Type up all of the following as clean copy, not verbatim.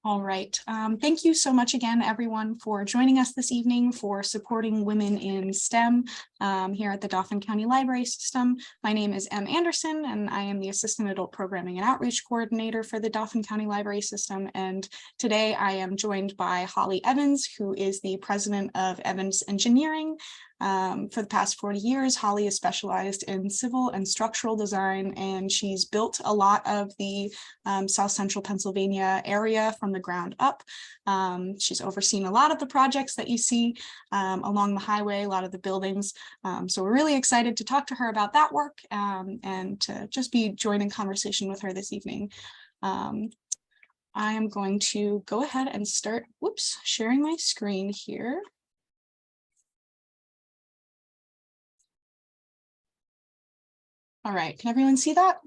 All right. Thank you so much again, everyone, for joining us this evening for supporting women in STEM here at the Dauphin County Library System. My name is Em Anderson, and I am the Assistant Adult Programming and Outreach Coordinator for the Dauphin County Library System. And today I am joined by Holly Evans, who is the President of Evans Engineering. For the past 40 years, Holly has specialized in civil and structural design, and she's built a lot of the South Central Pennsylvania area from the ground up. She's overseen a lot of the projects that you see along the highway, a lot of the buildings. So we're really excited to talk to her about that work and to just be joining conversation with her this evening. I am going to go ahead and start, sharing my screen here. All right, can everyone see that?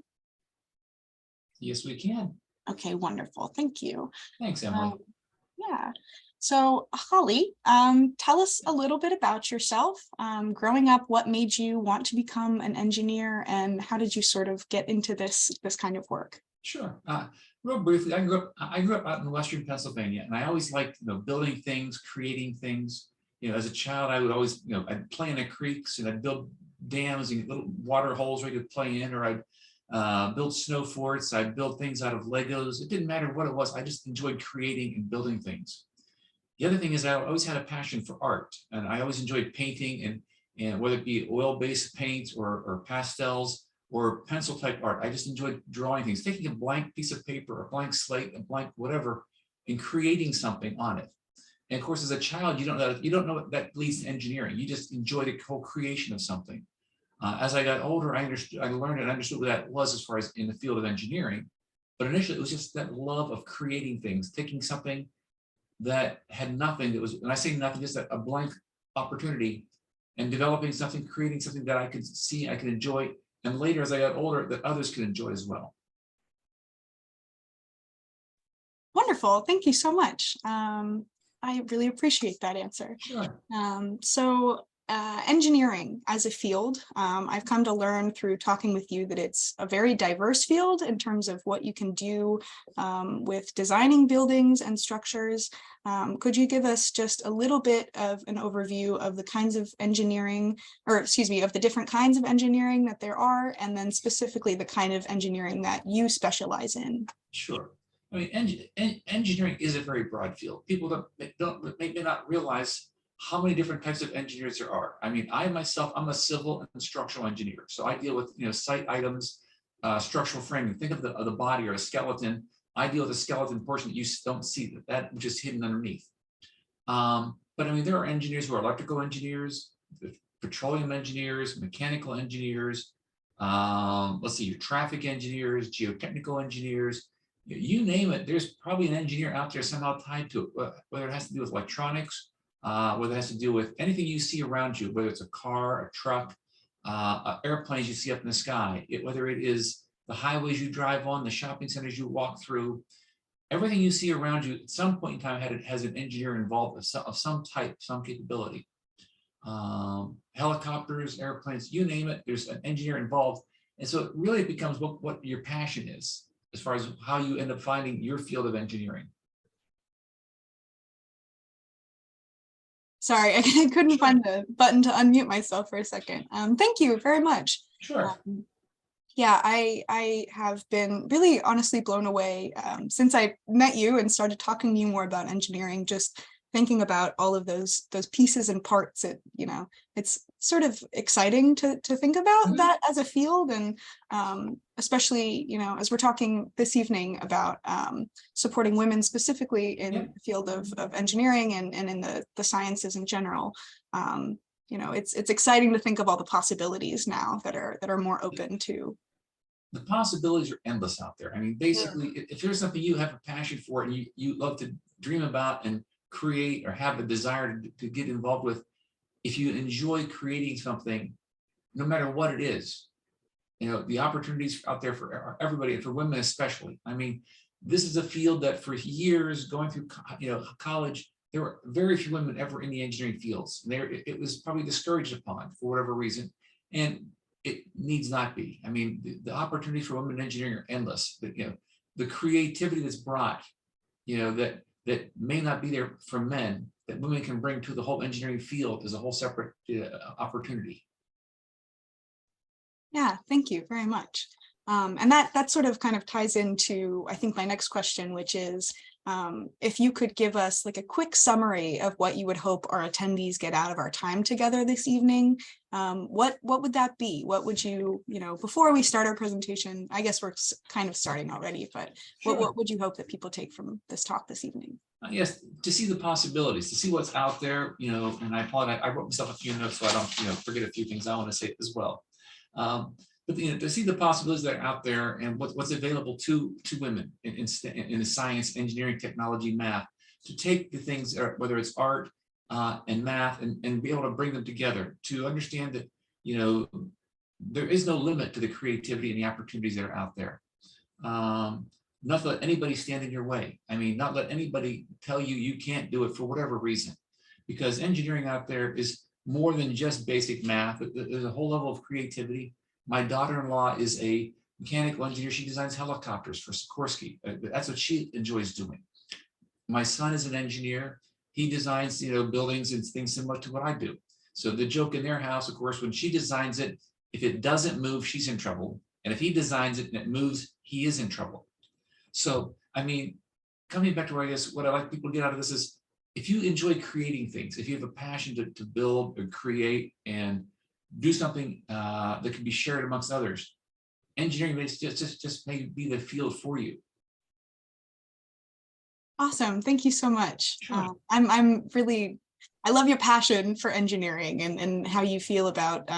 Yes, we can. Okay, wonderful. Thank you. Thanks, Emily. Yeah. So Holly, tell us a little bit about yourself. Growing up, what made you want to become an engineer, and how did you sort of get into this kind of work? Sure. Real briefly, I grew up out in Western Pennsylvania, and I always liked, building things, creating things. As a child, I would always, I'd play in the creeks and I'd build dams and little water holes where you could play in, or I'd build snow forts. I'd build things out of Legos. It didn't matter what it was. I just enjoyed creating and building things. The other thing is I always had a passion for art, and I always enjoyed painting, and whether it be oil-based paint or pastels or pencil type art. I just enjoyed drawing things, taking a blank piece of paper, a blank slate, a blank whatever, and creating something on it. And of course, as a child, you don't know what that leads to engineering. You just enjoy the whole creation of something. As I got older, I learned and understood what that was as far as in the field of engineering. But initially, it was just that love of creating things, taking something that had nothing, that was, and I say nothing, just a blank opportunity, and developing something, creating something that I could see, I could enjoy, and later as I got older, that others could enjoy as well. Wonderful. Thank you so much. I really appreciate that answer. Sure. Engineering as a field, I've come to learn through talking with you that it's a very diverse field in terms of what you can do with designing buildings and structures. Could you give us just a little bit of an overview of the kinds of engineering, or excuse me, of the different kinds of engineering that there are, and then specifically the kind of engineering that you specialize in? Sure. I mean, engineering is a very broad field. People may not realize how many different types of engineers there are. I mean, I'm a civil and structural engineer. So I deal with, site items, structural framing. Think of the body or a skeleton. I deal with the skeleton portion that you don't see, that which is hidden underneath. But I mean, there are engineers who are electrical engineers, petroleum engineers, mechanical engineers, let's see, your traffic engineers, geotechnical engineers, you name it. There's probably an engineer out there somehow tied to it, whether it has to do with electronics, whether it has to do with anything you see around you, whether it's a car, a truck, airplanes you see up in the sky, whether it is the highways you drive on, the shopping centers you walk through, everything you see around you at some point in time has an engineer involved of some type, some capability. Helicopters, airplanes, you name it, there's an engineer involved. And so it really becomes what your passion is as far as how you end up finding your field of engineering. Sorry, I couldn't find the button to unmute myself for a second. Thank you very much. Sure. Yeah, I have been really honestly blown away since I met you and started talking to you more about engineering, just thinking about all of those pieces and parts. It's sort of exciting to think about that as a field, and especially, as we're talking this evening about supporting women specifically in the field of engineering and in the sciences in general. It's exciting to think of all the possibilities now that are more open to. The possibilities are endless out there. I mean, basically, if there's something you have a passion for and you love to dream about and create or have a desire to get involved with, if you enjoy creating something, no matter what it is, the opportunities out there for everybody, and for women especially. I mean, this is a field that for years going through college, there were very few women ever in the engineering fields. It was probably discouraged upon for whatever reason, and it needs not be. I mean, the opportunities for women in engineering are endless. But the creativity that's brought that may not be there for men, that women can bring to the whole engineering field as a whole separate opportunity. Yeah, thank you very much. And that sort of kind of ties into, I think, my next question, which is, if you could give us like a quick summary of what you would hope our attendees get out of our time together this evening, what would that be? What would you, before we start our presentation, I guess we're kind of starting already, but Sure. what would you hope that people take from this talk this evening? Yes, to see the possibilities, to see what's out there, and I apologize, I wrote myself a few notes so I don't, forget a few things I want to say as well. But to see the possibilities that are out there and what's available to women in the science, engineering, technology, math, to take the things, whether it's art and math, and be able to bring them together, to understand that, there is no limit to the creativity and the opportunities that are out there. Not let anybody stand in your way. I mean, not let anybody tell you you can't do it for whatever reason, because engineering out there is more than just basic math. There's a whole level of creativity. My daughter-in-law is a mechanical engineer. She designs helicopters for Sikorsky. That's what she enjoys doing. My son is an engineer. He designs, buildings and things similar to what I do. So the joke in their house, of course, when she designs it, if it doesn't move, she's in trouble. And if he designs it and it moves, he is in trouble. So, I mean, coming back to where I guess what I like people to get out of this is, if you enjoy creating things, if you have a passion to build or create and do something that can be shared amongst others, engineering may just may be the field for you. Awesome. Thank you so much. Sure. I love your passion for engineering and how you feel about,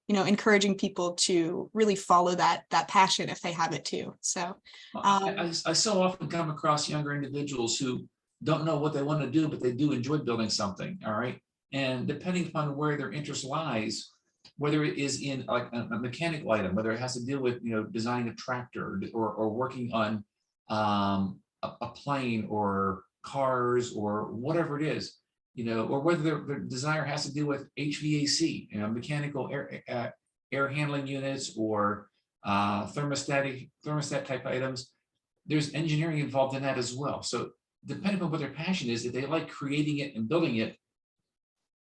encouraging people to really follow that passion if they have it too. So I so often come across younger individuals who don't know what they want to do, but they do enjoy building something. All right. And depending upon where their interest lies, whether it is in like a mechanical item, whether it has to deal with, designing a tractor or working on a plane or cars or whatever it is, or whether their desire has to do with HVAC, mechanical air handling units or thermostat type items. There's engineering involved in that as well. So depending on what their passion is, if they like creating it and building it,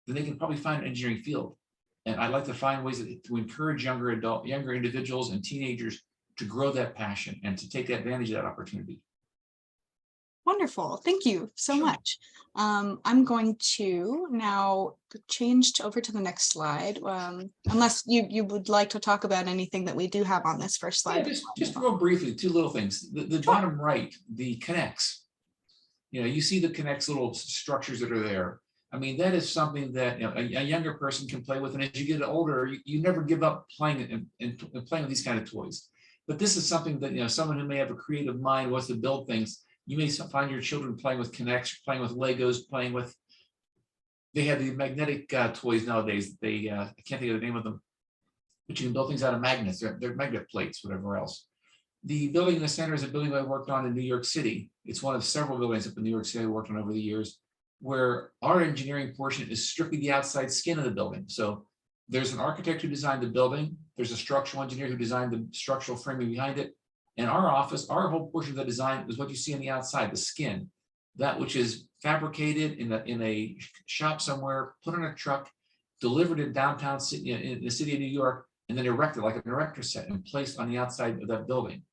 then they can probably find an engineering field. And I'd like to find ways to encourage younger individuals and teenagers to grow that passion and to take advantage of that opportunity. Wonderful. Thank you so Sure. much. I'm going to now change over to the next slide. Unless you would like to talk about anything that we do have on this first slide. Yeah, just real briefly, two little things. The bottom right, the Connex. You see the Connex little structures that are there. I mean, that is something that a younger person can play with, and as you get older, you never give up playing and playing with these kind of toys. But this is something that someone who may have a creative mind wants to build things. You may find your children playing with Connex, playing with Legos, playing with. They have the magnetic toys nowadays. I can't think of the name of them, but you can build things out of magnets. They're magnet plates, whatever else. The building in the center is a building I worked on in New York City. It's one of several buildings up in New York City I worked on over the years, where our engineering portion is strictly the outside skin of the building. So there's an architect who designed the building. There's a structural engineer who designed the structural framing behind it. And our office, our whole portion of the design is what you see on the outside, the skin, that which is fabricated in a shop somewhere, put on a truck, delivered in downtown in the city of New York, and then erected like an erector set and placed on the outside of that building.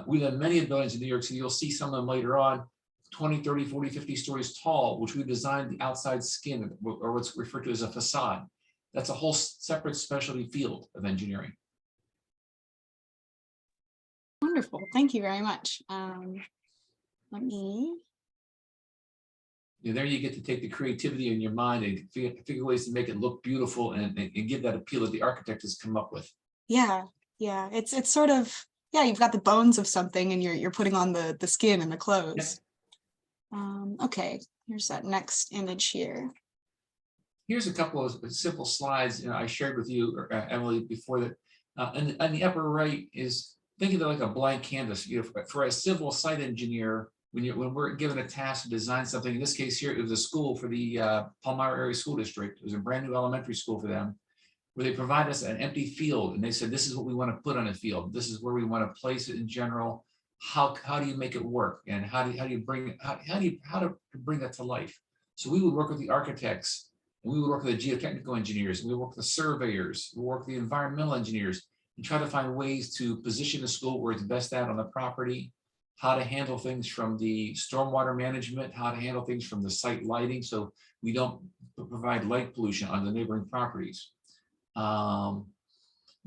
We've done many buildings in New York City. You'll see some of them later on, 20, 30, 40, 50 stories tall, which we designed the outside skin, or what's referred to as a facade. That's a whole separate specialty field of engineering. Wonderful. Thank you very much. Let me. There you get to take the creativity in your mind and figure ways to make it look beautiful and give that appeal that the architect has come up with. Yeah. It's sort of, you've got the bones of something and you're putting on the skin and the clothes. Yeah. Okay, here's that next image here. Here's a couple of simple slides I shared with you, Emily, before that. And the upper right is, think of it like a blank canvas. For a civil site engineer, when we're given a task to design something, in this case here, it was a school for the Palmyra Area School District. It was a brand new elementary school for them, where they provide us an empty field. And they said, this is what we want to put on a field. This is where we want to place it in general. how do you make it work, and how do you bring how to bring that to life. So we would work with the architects, and we would work with the geotechnical engineers, and we would work with the surveyors, we work with the environmental engineers, and try to find ways to position the school where it's best at on the property, how to handle things from the stormwater management, how to handle things from the site lighting, so we don't provide light pollution on the neighboring properties.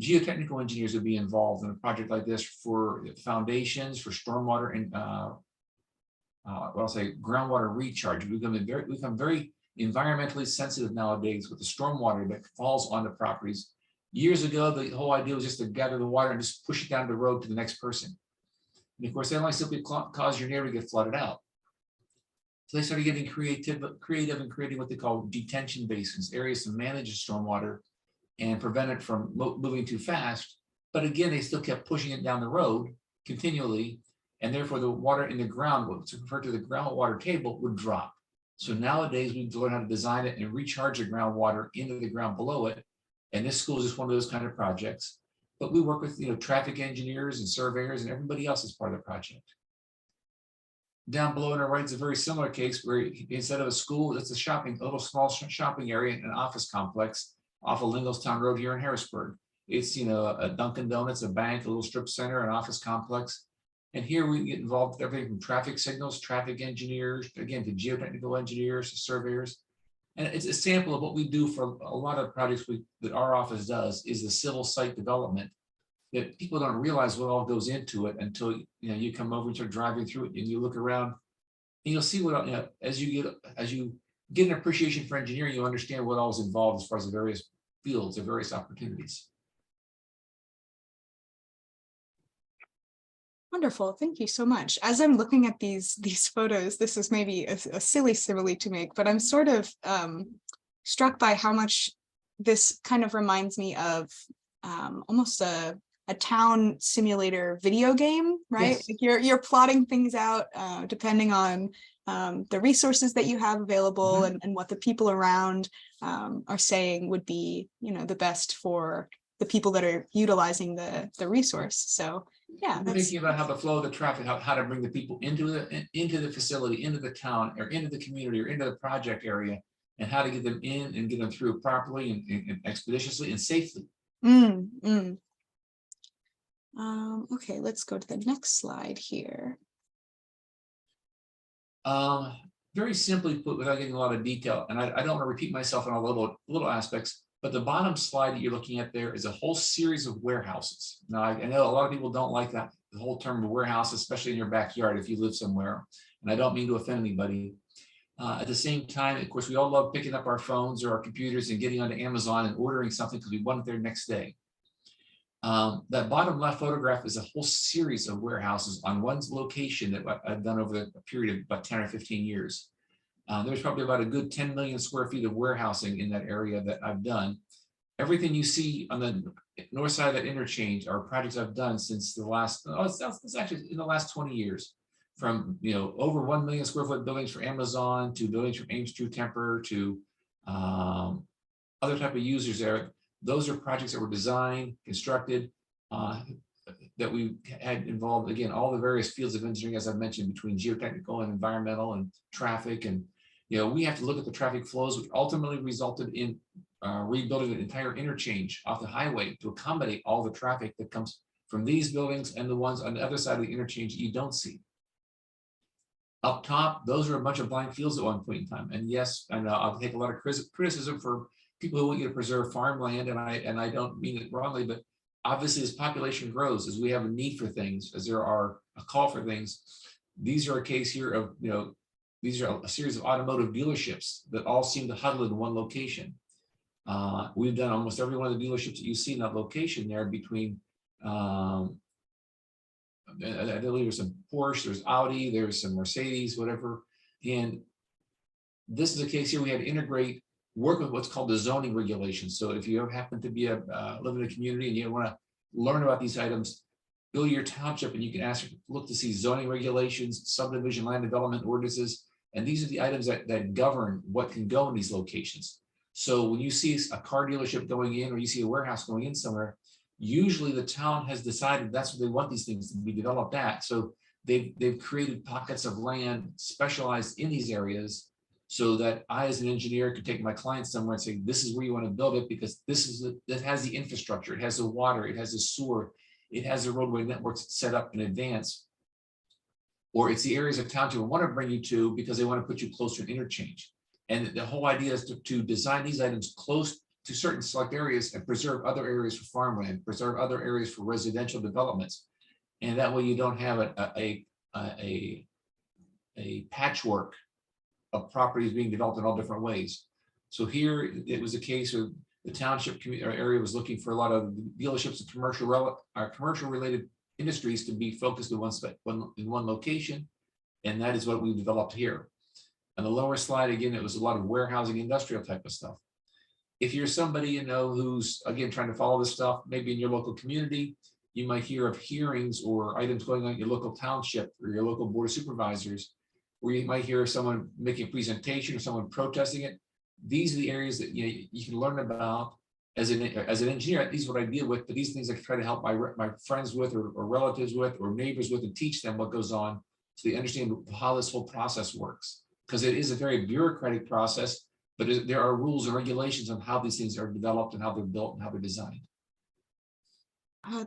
Geotechnical engineers would be involved in a project like this for foundations, for stormwater, and what I'll say, groundwater recharge. We become very environmentally sensitive nowadays with the stormwater that falls on the properties. Years ago, the whole idea was just to gather the water and just push it down the road to the next person. And of course, that only simply cause your neighbor to get flooded out. So they started getting creative and creating what they call detention basins, areas to manage the stormwater and prevent it from moving too fast. But again, they still kept pushing it down the road continually, and therefore the water in the ground, what's referred to the groundwater table, would drop. So nowadays we've learned how to design it and recharge the groundwater into the ground below it. And this school is just one of those kind of projects. But we work with traffic engineers and surveyors and everybody else as part of the project. Down below on our right is a very similar case where instead of a school, it's a little small shopping area and an office complex off of Linglestown Road here in Harrisburg. It's a Dunkin' Donuts, a bank, a little strip center, an office complex. And here we get involved with everything from traffic signals, traffic engineers, again, to geotechnical engineers, to surveyors. And it's a sample of what we do for a lot of projects that our office does, is the civil site development, that people don't realize what all goes into it until you come over and start driving through it and you look around and you'll see what, as you get an appreciation for engineering, you understand what all is involved as far as the various fields or various opportunities. Wonderful, thank you so much. As I'm looking at these photos, this is maybe a silly simile to make, but I'm sort of struck by how much this kind of reminds me of almost a town simulator video game, right? Yes. Like you're plotting things out depending on the resources that you have available, and what the people around are saying would be, the best for the people that are utilizing the resource. So yeah, we're thinking about how the flow of the traffic, how to bring the people into the facility, into the town, or into the community, or into the project area, and how to get them in and get them through properly and expeditiously and safely. Okay, let's go to the next slide here. Very simply put, without getting a lot of detail, and I don't want to repeat myself on all little aspects, but the bottom slide that you're looking at there is a whole series of warehouses. Now, I know a lot of people don't like that, the whole term of warehouse, especially in your backyard if you live somewhere, and I don't mean to offend anybody. At the same time, of course, we all love picking up our phones or our computers and getting onto Amazon and ordering something because we want it there next day. That bottom left photograph is a whole series of warehouses on one location that I've done over a period of about 10 or 15 years. There's probably about a good 10 million square feet of warehousing in that area that I've done. Everything you see on the north side of that interchange are projects I've done since the last, it's actually in the last 20 years. From over 1 million square foot buildings for Amazon to buildings from Ames True Temper to other type of users there. Those are projects that were designed, constructed, that we had involved, again, all the various fields of engineering, as I mentioned, between geotechnical and environmental and traffic. And, we have to look at the traffic flows, which ultimately resulted in rebuilding an entire interchange off the highway to accommodate all the traffic that comes from these buildings and the ones on the other side of the interchange you don't see. Up top, those are a bunch of blank fields at one point in time. And yes, I know I'll take a lot of criticism for people who want you to preserve farmland, and I don't mean it wrongly, but obviously as population grows, as we have a need for things, as there are a call for things, these are a case here of, these are a series of automotive dealerships that all seem to huddle in one location. We've done almost every one of the dealerships that you see in that location there between, I believe there's some Porsche, there's Audi, there's some Mercedes, whatever. And this is a case here we had to work with what's called the zoning regulations. So if you ever happen to be live in a community and you want to learn about these items, go to your township and you can look to see zoning regulations, subdivision land development ordinances, and these are the items that govern what can go in these locations. So when you see a car dealership going in, or you see a warehouse going in somewhere, usually the town has decided that's what they want these things to be developed at. So they've created pockets of land specialized in these areas so that I, as an engineer, could take my client somewhere and say, this is where you want to build it because this is that has the infrastructure, it has the water, it has the sewer, it has the roadway networks set up in advance. Or it's the areas of town you want to bring you to because they want to put you close to an interchange. And the whole idea is to design these items close to certain select areas and preserve other areas for farmland, preserve other areas for residential developments. And that way you don't have a patchwork of properties being developed in all different ways. So here it was a case of the township area was looking for a lot of dealerships and commercial related industries to be focused in one location. And that is what we developed here. On the lower slide, again, it was a lot of warehousing, industrial type of stuff. If you're somebody, you know, who's again trying to follow this stuff, maybe in your local community, you might hear of hearings or items going on in your local township or your local board of supervisors, where you might hear someone making a presentation or someone protesting it. These are the areas that you can learn about as an engineer. These are what I deal with, but these things I try to help my friends with or relatives with or neighbors with and teach them what goes on so they understand how this whole process works. Because it is a very bureaucratic process, but there are rules and regulations on how these things are developed and how they're built and how they're designed.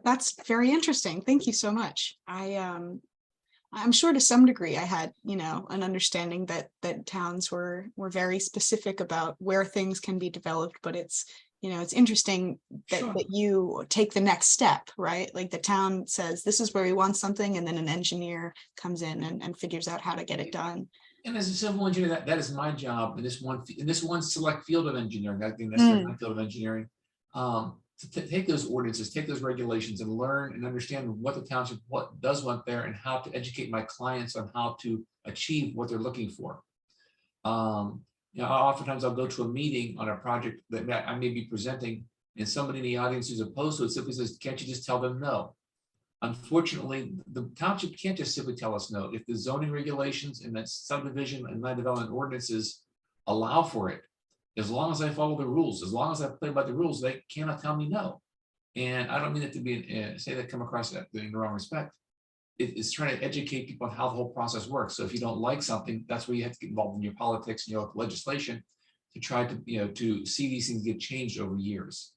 That's very interesting. Thank you so much. I'm sure to some degree I had, you know, an understanding that towns were very specific about where things can be developed, but it's, you know, it's interesting that, Sure. that you take the next step, right? Like the town says, this is where we want something, and then an engineer comes in and figures out how to get it done. And as a civil engineer, that is my job in this one select field of engineering. I think that's my field of engineering. To take those ordinances, take those regulations, and learn and understand what the township does want there, and how to educate my clients on how to achieve what they're looking for. You know, oftentimes I'll go to a meeting on a project that I may be presenting, and somebody in the audience who's opposed to it simply says, "Can't you just tell them no?" Unfortunately, the township can't just simply tell us no. If the zoning regulations and that subdivision and land development ordinances allow for it, as long as I follow the rules, as long as I play by the rules, they cannot tell me no. And I don't mean it to be say that come across in the wrong respect. It's trying to educate people on how the whole process works. So if you don't like something, that's where you have to get involved in your politics and your legislation to try to, you know, to see these things get changed over years.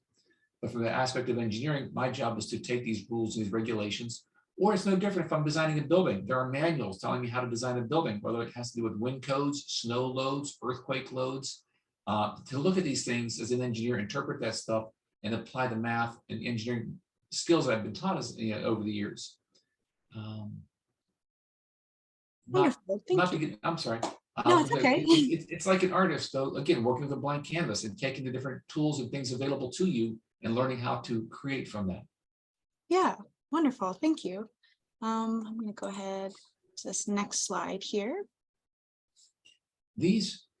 But from the aspect of engineering, my job is to take these rules, these regulations, or it's no different if I'm designing a building. There are manuals telling me how to design a building, whether it has to do with wind codes, snow loads, earthquake loads. To look at these things as an engineer, interpret that stuff, and apply the math and engineering skills that I've been taught as, you know, over the years. Wonderful. Thank you. I'm sorry. No, it's okay. It's like an artist, though, again, working with a blank canvas and taking the different tools and things available to you and learning how to create from that. Yeah, wonderful. Thank you. I'm going to go ahead to this next slide here.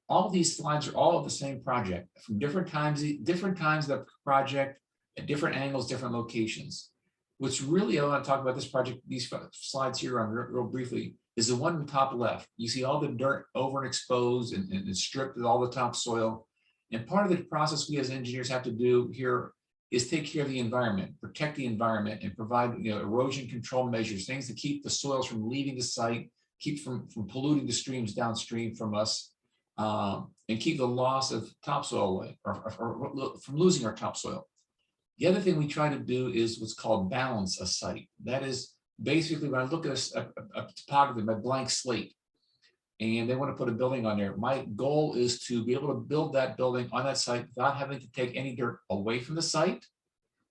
All these slides are all of the same project from different times of the project at different angles, different locations. What's really, I want to talk about this project, these slides here on real briefly, is the one in the top left. You see all the dirt over and exposed and stripped with all the topsoil. And part of the process we as engineers have to do here is take care of the environment, protect the environment, and provide, you know, erosion control measures, things to keep the soils from leaving the site, keep from polluting the streams downstream from us, and keep the loss of topsoil away, or from losing our topsoil. The other thing we try to do is what's called balance a site. That is basically when I look at a topography, my blank slate, and they want to put a building on there, my goal is to be able to build that building on that site without having to take any dirt away from the site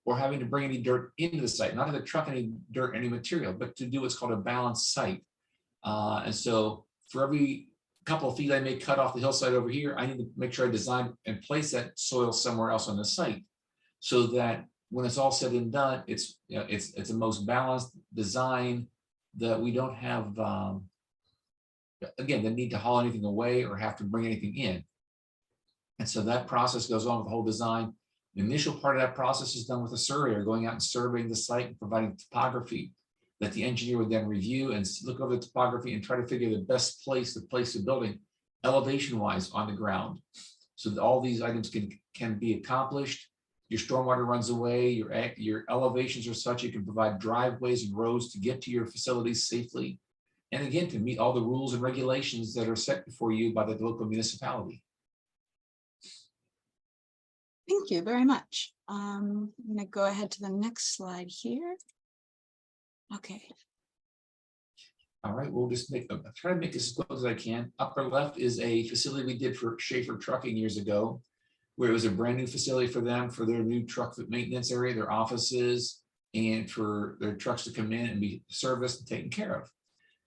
or having to bring any dirt into the site, not to truck any dirt, any material, but to do what's called a balanced site. And so for every couple of feet I may cut off the hillside over here, I need to make sure I design and place that soil somewhere else on the site, so that when it's all said and done, it's, you know, it's a most balanced design that we don't have, again, the need to haul anything away or have to bring anything in. And so that process goes on with the whole design. The initial part of that process is done with a surveyor going out and surveying the site and providing topography that the engineer would then review and look over the topography and try to figure the best place to place the building elevation wise on the ground, so that all these items can be accomplished. Your stormwater runs away, your elevations are such you can provide driveways and roads to get to your facilities safely. and again, to meet all the rules and regulations that are set before you by the local municipality. Thank you very much. I'm going to go ahead to the next slide here. Okay. All right, we'll just try to make this as close as I can. Upper left is a facility we did for Schaefer Trucking years ago, where it was a brand new facility for them, for their new truck maintenance area, their offices, and for their trucks to come in and be serviced and taken care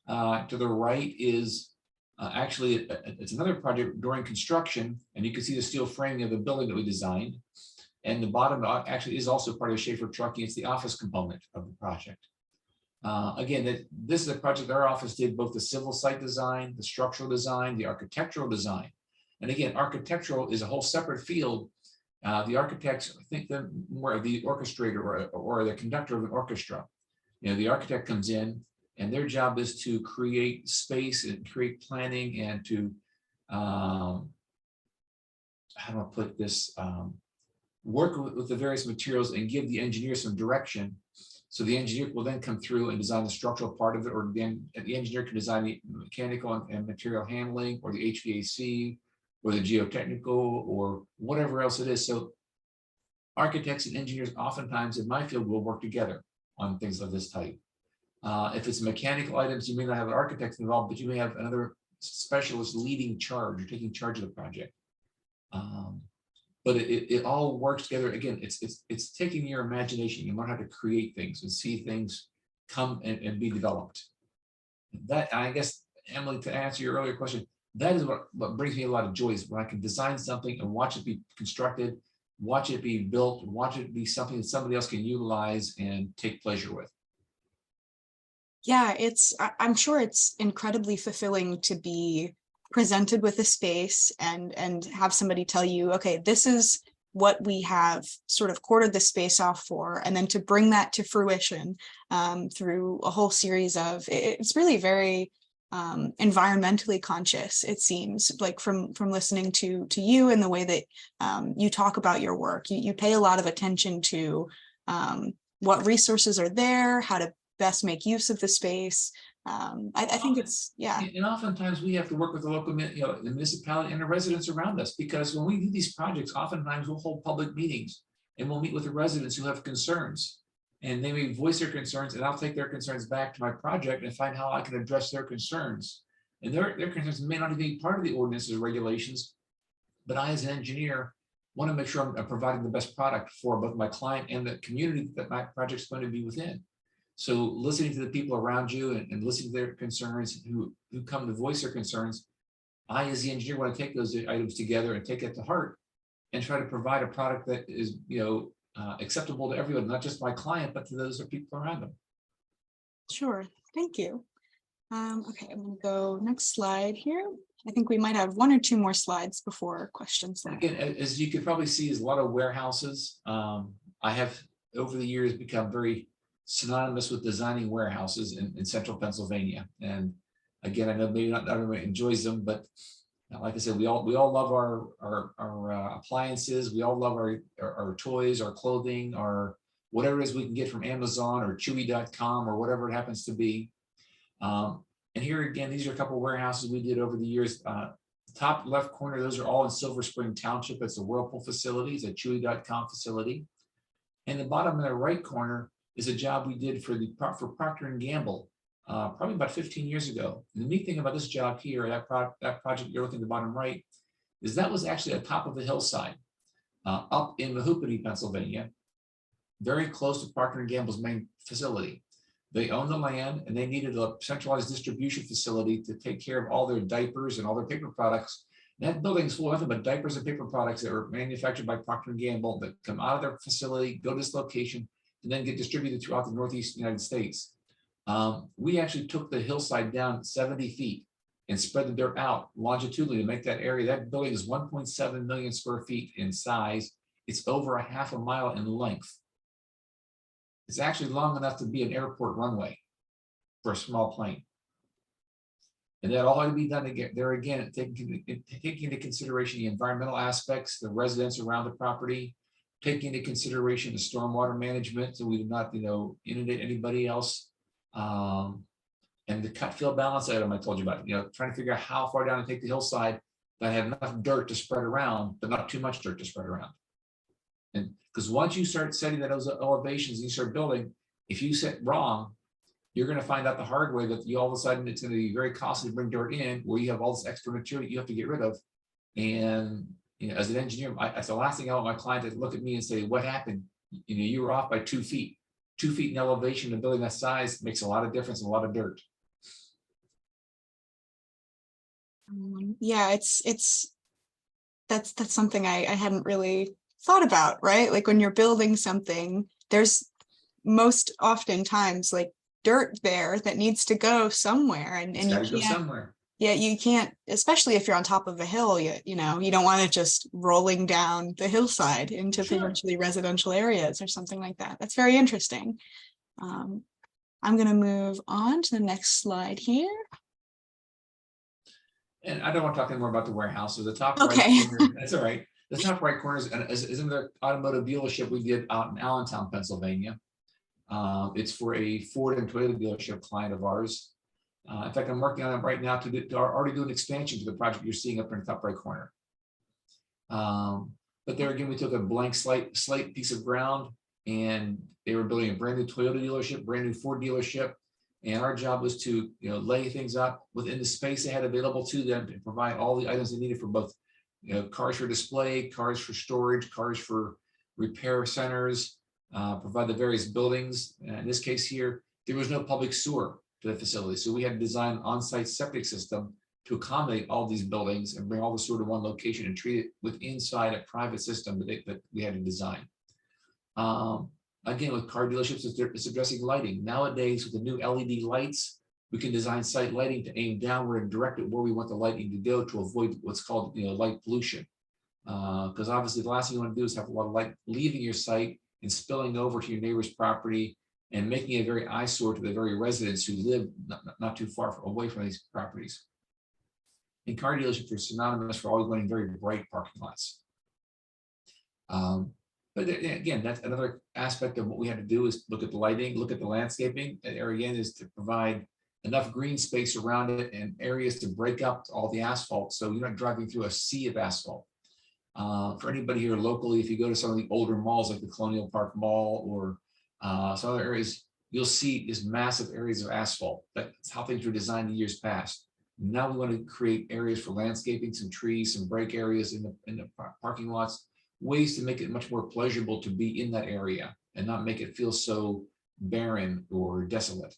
of. To the right is actually, it's another project during construction, and you can see the steel framing of the building that we designed. And the bottom actually is also part of Schaefer Trucking. It's the office component of the project. Again, this is a project our office did both the civil site design, the structural design, the architectural design. And again, architectural is a whole separate field. The architects think they're more of the orchestrator or the conductor of an orchestra. You know, the architect comes in, and their job is to create space and create planning and to, how do I put this, work with the various materials and give the engineer some direction. So the engineer will then come through and design the structural part of it, or then the engineer can design the mechanical and material handling, or the HVAC, or the geotechnical, or whatever else it is. So architects and engineers oftentimes in my field will work together on things of this type. If it's mechanical items, you may not have an architect involved, but you may have another specialist leading charge or taking charge of the project. But it all works together. Again, it's taking your imagination. You learn how to create things and see things come and be developed. That, I guess, Emily, to answer your earlier question, that is what brings me a lot of joy, is when I can design something and watch it be constructed, watch it be built, watch it be something that somebody else can utilize and take pleasure with. Yeah, I'm sure it's incredibly fulfilling to be presented with a space and have somebody tell you, okay, this is what we have sort of quartered the space off for, and then to bring that to fruition through a whole series of, it's really very environmentally conscious, it seems like, from listening to you and the way that you talk about your work. You pay a lot of attention to what resources are there, how to best make use of the space. I think it's, yeah. And oftentimes we have to work with the local, the municipality and the residents around us, because when we do these projects, oftentimes we'll hold public meetings and we'll meet with the residents who have concerns, and they may voice their concerns, and I'll take their concerns back to my project and find how I can address their concerns. And their concerns may not even be part of the ordinances or regulations, but I, as an engineer, want to make sure I'm providing the best product for both my client and the community that my project's going to be within. So listening to the people around you and listening to their concerns, who come to voice their concerns, I, as the engineer, want to take those items together and take it to heart and try to provide a product that is, acceptable to everyone, not just my client, but to those people around them. Sure, thank you. Okay, I'm going to go next slide here. I think we might have one or two more slides before questions. Again, as you could probably see, is a lot of warehouses. I have over the years become very synonymous with designing warehouses in central Pennsylvania. And again, I know maybe not everyone enjoys them, but like I said, we all love our appliances. We all love our toys, our clothing, our whatever it is we can get from Amazon or Chewy.com or whatever it happens to be. And here again, these are a couple of warehouses we did over the years. Top left corner, those are all in Silver Spring Township. It's a Whirlpool facility, it's a Chewy.com facility. And the bottom in the right corner is a job we did for Procter & Gamble, probably about 15 years ago. And the neat thing about this job here, that project you're looking at the bottom right, is that was actually at top of the hillside, up in Mahoopany, Pennsylvania, very close to Procter & Gamble's main facility. They own the land, and they needed a centralized distribution facility to take care of all their diapers and all their paper products. And that building's full of nothing but diapers and paper products that were manufactured by Procter & Gamble that come out of their facility, go to this location, and then get distributed throughout the Northeast United States. We actually took the hillside down 70 feet and spread the dirt out longitudinally to make that area. That building is 1.7 million square feet in size. It's over a half a mile in length. It's actually long enough to be an airport runway for a small plane. And that all had to be done to get there again, taking into consideration the environmental aspects, the residents around the property, taking into consideration the stormwater management, so we do not, inundate anybody else. And the cut fill balance item I told you about, trying to figure out how far down to take the hillside that I have enough dirt to spread around, but not too much dirt to spread around. And because once you start setting those elevations and you start building, if you set wrong, you're going to find out the hard way that you all of a sudden it's going to be very costly to bring dirt in where you have all this extra material you have to get rid of. And as an engineer, that's the last thing I want my client to look at me and say, what happened? You were off by 2 feet. 2 feet in elevation in a building that size makes a lot of difference, a lot of dirt. Yeah, that's something I hadn't really thought about, right? Like when you're building something, there's most oftentimes like dirt there that needs to go somewhere, and It's you got to go can't. somewhere. Yeah, you can't, especially if you're on top of a hill. You don't want it just rolling down the hillside into Sure. potentially residential areas or something like that. That's very interesting. I'm going to move on to the next slide here. And I don't want to talk anymore about the warehouse. So the top Okay. right corner, that's all right. The top right corner is another automotive dealership we did out in Allentown, Pennsylvania. It's for a Ford and Toyota dealership client of ours. In fact, I'm working on it right now to already do an expansion to the project you're seeing up in the top right corner. But there again, we took a blank slate piece of ground, and they were building a brand new Toyota dealership, brand new Ford dealership. And our job was to lay things up within the space they had available to them to provide all the items they needed for both cars for display, cars for storage, cars for repair centers, provide the various buildings. In this case here, there was no public sewer to the facility. So we had to design an on-site septic system to accommodate all these buildings and bring all the sewer to one location and treat it with inside a private system that we had to design. Again, with car dealerships, it's addressing lighting. Nowadays, with the new LED lights, we can design site lighting to aim downward and direct it where we want the lighting to go to avoid what's called light pollution. Because obviously the last thing you want to do is have a lot of light leaving your site and spilling over to your neighbor's property and making it a very eyesore to the very residents who live not too far away from these properties. And car dealerships are synonymous for always running very bright parking lots. But again, that's another aspect of what we had to do is look at the lighting, look at the landscaping. And there again is to provide enough green space around it and areas to break up all the asphalt. So you're not driving through a sea of asphalt. For anybody here locally, if you go to some of the older malls like the Colonial Park Mall or some other areas, you'll see these massive areas of asphalt. That's how things were designed in years past. Now we want to create areas for landscaping, some trees, some break areas in the parking lots, ways to make it much more pleasurable to be in that area and not make it feel so barren or desolate.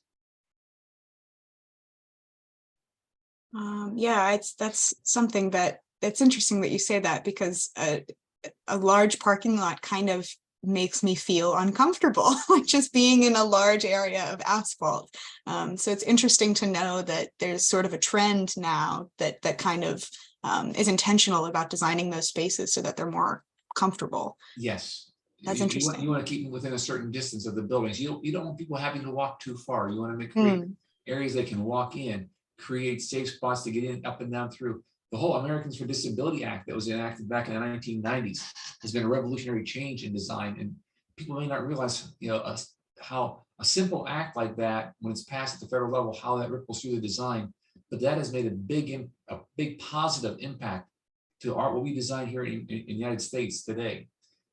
Yeah, that's something that's interesting that you say that, because a large parking lot kind of makes me feel uncomfortable, like just being in a large area of asphalt. So it's interesting to know that there's sort of a trend now that kind of is intentional about designing those spaces so that they're more comfortable. Yes. That's interesting. You want to keep them within a certain distance of the buildings. You don't want people having to walk too far. You want to make areas they can walk in, create safe spots to get in, up and down through. The whole Americans for Disability Act that was enacted back in the 1990s has been a revolutionary change in design. And people may not realize, how a simple act like that, when it's passed at the federal level, how that ripples through the design. But that has made a big positive impact to what we design here in the United States today.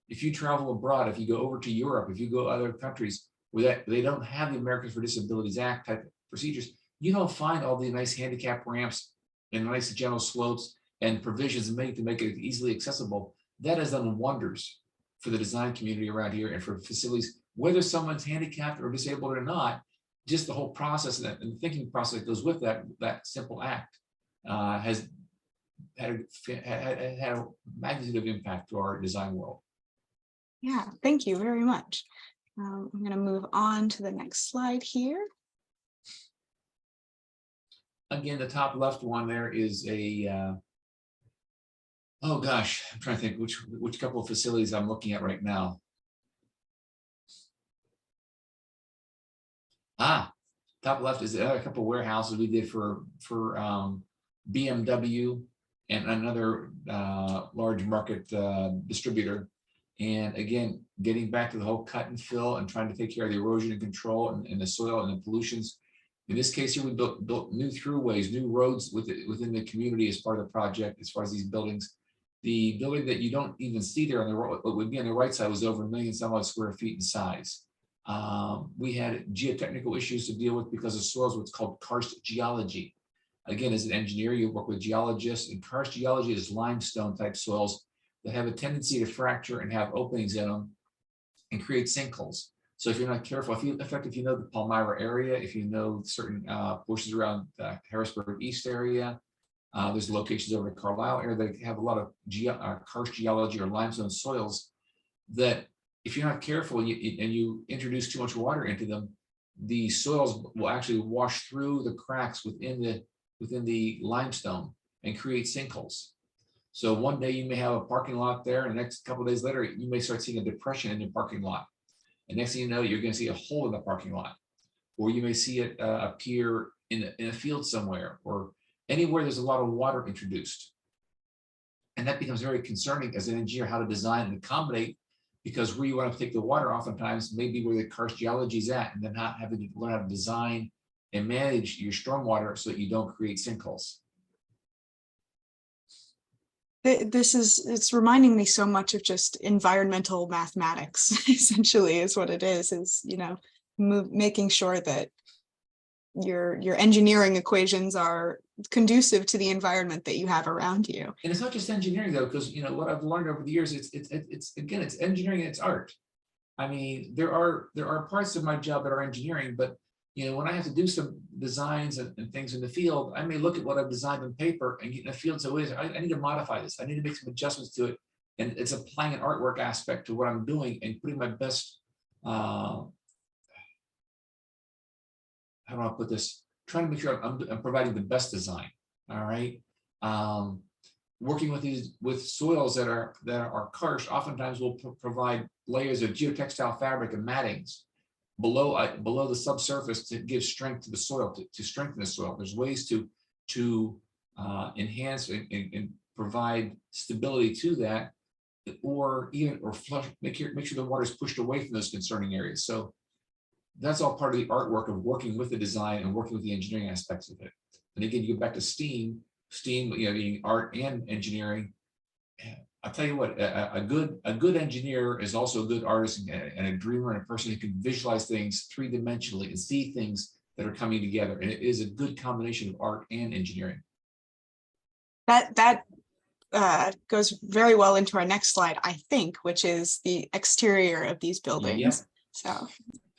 If you travel abroad, if you go over to Europe, if you go to other countries where they don't have the Americans for Disabilities Act type of procedures, you don't find all the nice handicap ramps and nice gentle slopes and provisions made to make it easily accessible. That has done wonders for the design community around here and for facilities, whether someone's handicapped or disabled or not. Just the whole process and the thinking process that goes with that simple act has had a magnitude of impact to our design world. Yeah, thank you very much. I'm going to move on to the next slide here. Again, the top left one there is a, oh gosh, I'm trying to think which couple of facilities I'm looking at right now. Top left is a couple of warehouses we did for BMW and another large market distributor. And again, getting back to the whole cut and fill and trying to take care of the erosion and control and the soil and the pollutions. In this case here, we built new throughways, new roads within the community as part of the project. As far as these buildings, the building that you don't even see there on the what would be on the right side was over 1 million some odd square feet in size. We had geotechnical issues to deal with because of soils, what's called karst geology. Again, as an engineer, you work with geologists, and karst geology is limestone type soils that have a tendency to fracture and have openings in them and create sinkholes. So if you're not careful, if you know the Palmyra area, if you know certain portions around the Harrisburg East area, there's locations over the Carlisle area that have a lot of karst geology or limestone soils that if you're not careful and you introduce too much water into them, the soils will actually wash through the cracks within the limestone and create sinkholes. So one day you may have a parking lot there, and the next couple of days later, you may start seeing a depression in your parking lot. And next thing you know, you're going to see a hole in the parking lot, or you may see it appear in a field somewhere, or anywhere there's a lot of water introduced. And that becomes very concerning as an engineer, how to design and accommodate, because where you want to take the water oftentimes may be where the karst geology is at, and then not having to learn how to design and manage your stormwater so that you don't create sinkholes. It's reminding me so much of just environmental mathematics, essentially, is what it is, you know, making sure that your engineering equations are conducive to the environment that you have around you. And it's not just engineering though, because you know what I've learned over the years, it's engineering and it's art. I mean, there are parts of my job that are engineering, but you know, when I have to do some designs and things in the field, I may look at what I've designed on paper and get in the field. So I need to modify this. I need to make some adjustments to it. And it's applying an artwork aspect to what I'm doing and putting my best, how do I put this? Trying to make sure I'm providing the best design. All right. Working with soils that are karst, oftentimes will provide layers of geotextile fabric and mattings below the subsurface to give strength to the soil, to strengthen the soil. There's ways to enhance and provide stability to that, or flush, make sure the water is pushed away from those concerning areas. So that's all part of the artwork of working with the design and working with the engineering aspects of it. And again, you go back to STEAM, you know, being art and engineering. I'll tell you what, a good engineer is also a good artist and a dreamer and a person who can visualize things three-dimensionally and see things that are coming together. And it is a good combination of art and engineering. That goes very well into our next slide, I think, which is the exterior of these buildings. Yep. So,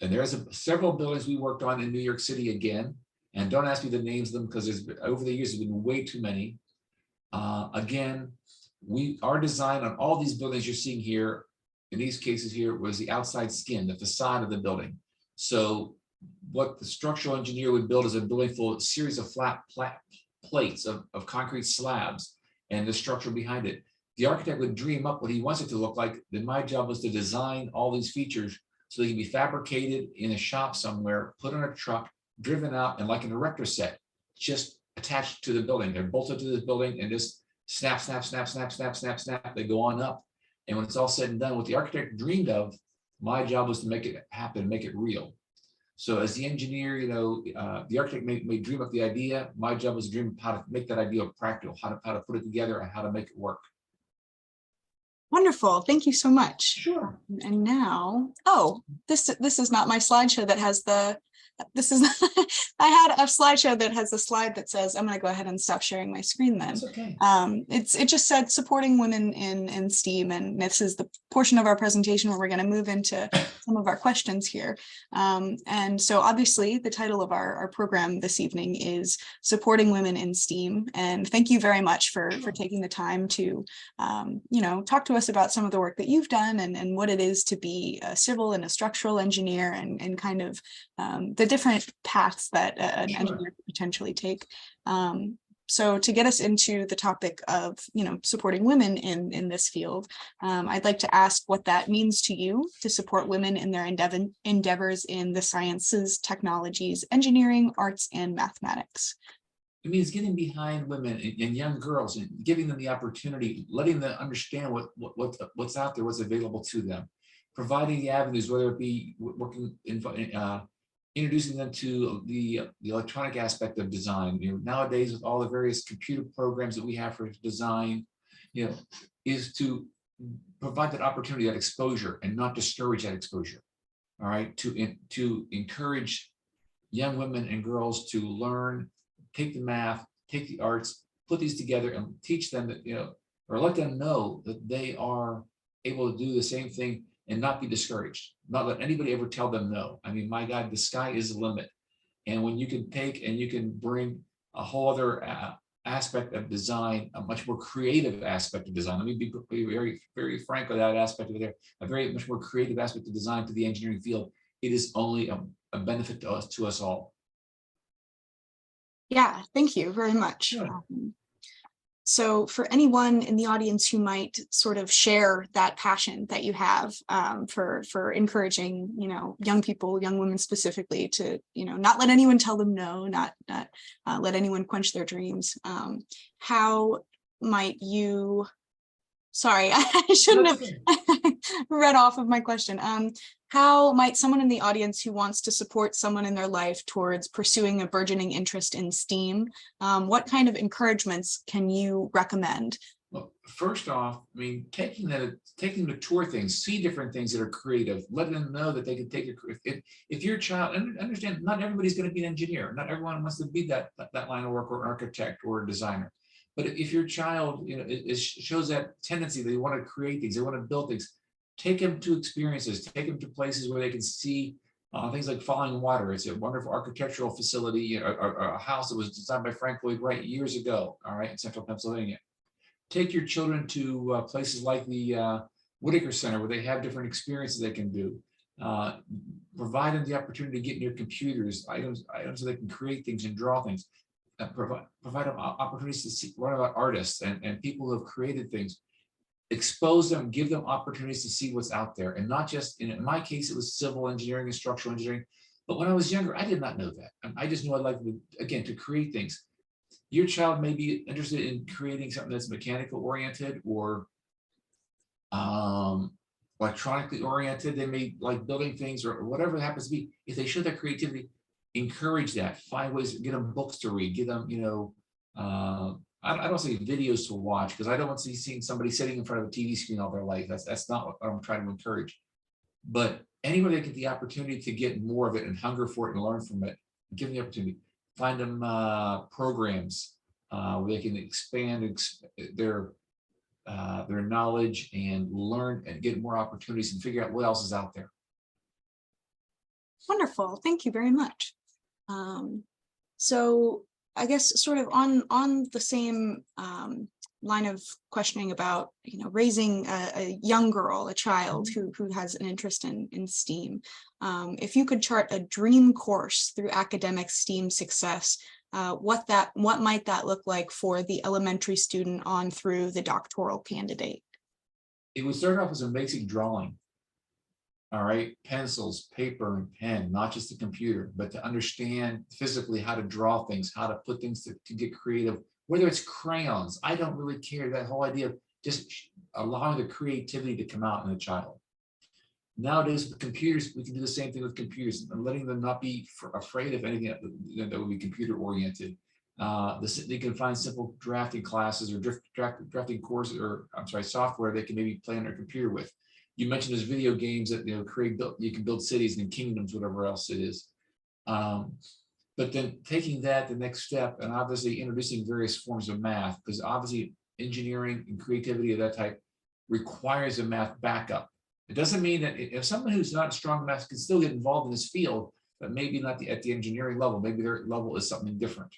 and there's several buildings we worked on in New York City again. And don't ask me the names of them because over the years there's been way too many. Again, our design on all these buildings you're seeing here, in these cases here, was the outside skin, the facade of the building. So what the structural engineer would build is a building full of a series of flat plates of concrete slabs and the structure behind it. The architect would dream up what he wants it to look like. Then my job was to design all these features so they can be fabricated in a shop somewhere, put on a truck, driven out, and like an erector set, just attached to the building. They're bolted to this building and just snap, snap, snap, snap, snap, snap, snap. They go on up. And when it's all said and done, what the architect dreamed of, my job was to make it happen, make it real. So as the engineer, you know, the architect may dream up the idea. My job was to dream how to make that idea practical, how to put it together and how to make it work. Wonderful. Thank you so much. Sure. And now, this is not my slideshow that has the, I had a slideshow that has a slide that says, I'm going to go ahead and stop sharing my screen then. That's okay. It just said supporting women in STEAM, and this is the portion of our presentation where we're going to move into some of our questions here. And so obviously the title of our program this evening is supporting women in STEAM. And thank you very much for taking the time to, you know, talk to us about some of the work that you've done and what it is to be a civil and a structural engineer and kind of the different paths that an engineer could potentially take. So to get us into the topic of, you know, supporting women in this field, I'd like to ask what that means to you to support women in their endeavors in the sciences, technologies, engineering, arts, and mathematics. It means getting behind women and young girls and giving them the opportunity, letting them understand what's out there, what's available to them, providing the avenues, whether it be working in introducing them to the electronic aspect of design. Nowadays with all the various computer programs that we have for design, is to provide that opportunity, that exposure, and not discourage that exposure. All right, to encourage young women and girls to learn, take the math, take the arts, put these together and teach them that, or let them know that they are able to do the same thing and not be discouraged. Not let anybody ever tell them no. I mean, my God, the sky is the limit. And when you can take and you can bring a whole other aspect of design, a much more creative aspect of design. Let me be very, very frank with that aspect of there, a very much more creative aspect of design to the engineering field. It is only a benefit to us all. Yeah, thank you very much. Sure. So for anyone in the audience who might sort of share that passion that you have for encouraging, young people, young women specifically to, not let anyone tell them no, not let anyone quench their dreams. How might you, sorry, I shouldn't have read off of my question. How might someone in the audience who wants to support someone in their life towards pursuing a burgeoning interest in STEAM, what kind of encouragements can you recommend? Well, first off, I mean, taking them to tour things, see different things that are creative, letting them know that they can take it. If your child, understand, not everybody's going to be an engineer. Not everyone wants to be that line of work, or an architect or a designer. But if your child, it shows that tendency, they want to create things, they want to build things, take them to experiences, take them to places where they can see things like Falling Water. It's a wonderful architectural facility, a house that was designed by Frank Lloyd Wright years ago, all right, in central Pennsylvania. Take your children to places like the Whitaker Center, where they have different experiences they can do. Provide them the opportunity to get near computers, items so they can create things and draw things. Provide them opportunities to learn about artists and people who have created things. Expose them, give them opportunities to see what's out there. And not just, in my case, it was civil engineering and structural engineering. But when I was younger, I did not know that. I just knew I'd like to, again, to create things. Your child may be interested in creating something that's mechanical oriented or electronically oriented. They may like building things or whatever it happens to be. If they show that creativity, encourage that. Find ways, get them books to read, give them, I don't say videos to watch, because I don't want to see seeing somebody sitting in front of a TV screen all their life. That's not what I'm trying to encourage. But anywhere they get the opportunity to get more of it and hunger for it and learn from it, give them the opportunity. Find them programs where they can expand their knowledge and learn and get more opportunities and figure out what else is out there. Wonderful, thank you very much. So I guess sort of on the same line of questioning about raising a young girl, a child who has an interest in STEAM, if you could chart a dream course through academic STEAM success, what might that look like for the elementary student on through the doctoral candidate? It would start off as a basic drawing. All right, pencils, paper, and pen, not just the computer, but to understand physically how to draw things, how to put things to get creative, whether it's crayons. I don't really care. That whole idea of just allowing the creativity to come out in a child. Nowadays with computers, we can do the same thing with computers and letting them not be afraid of anything that would be computer oriented. They can find simple drafting classes or drafting courses, or I'm sorry, software they can maybe play on their computer with. You mentioned there's video games that you can build cities and kingdoms, whatever else it is. But then taking that the next step and obviously introducing various forms of math, because obviously engineering and creativity of that type requires a math backup. It doesn't mean that if someone who's not strong in math can still get involved in this field, but maybe not at the engineering level, maybe their level is something different.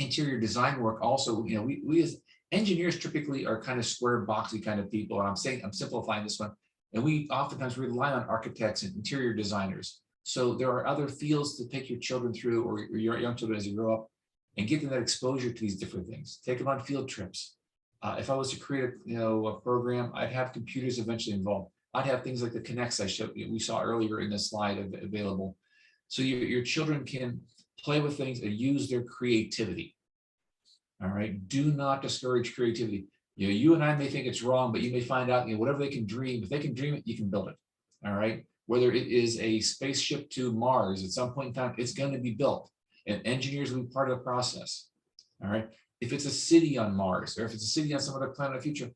Interior design work also, we as engineers typically are kind of square boxy kind of people. And I'm simplifying this one. And we oftentimes rely on architects and interior designers. So there are other fields to take your children through, or your young children as you grow up, and give them that exposure to these different things. Take them on field trips. If I was to create a program, I'd have computers eventually involved. I'd have things like the Connects we saw earlier in the slide available. So your children can play with things and use their creativity. All right, do not discourage creativity. You and I may think it's wrong, but you may find out, whatever they can dream, if they can dream it, you can build it. All right, whether it is a spaceship to Mars, at some point in time, it's going to be built, and engineers will be part of the process. All right. If it's a city on Mars, or if it's a city on some other planet of the future,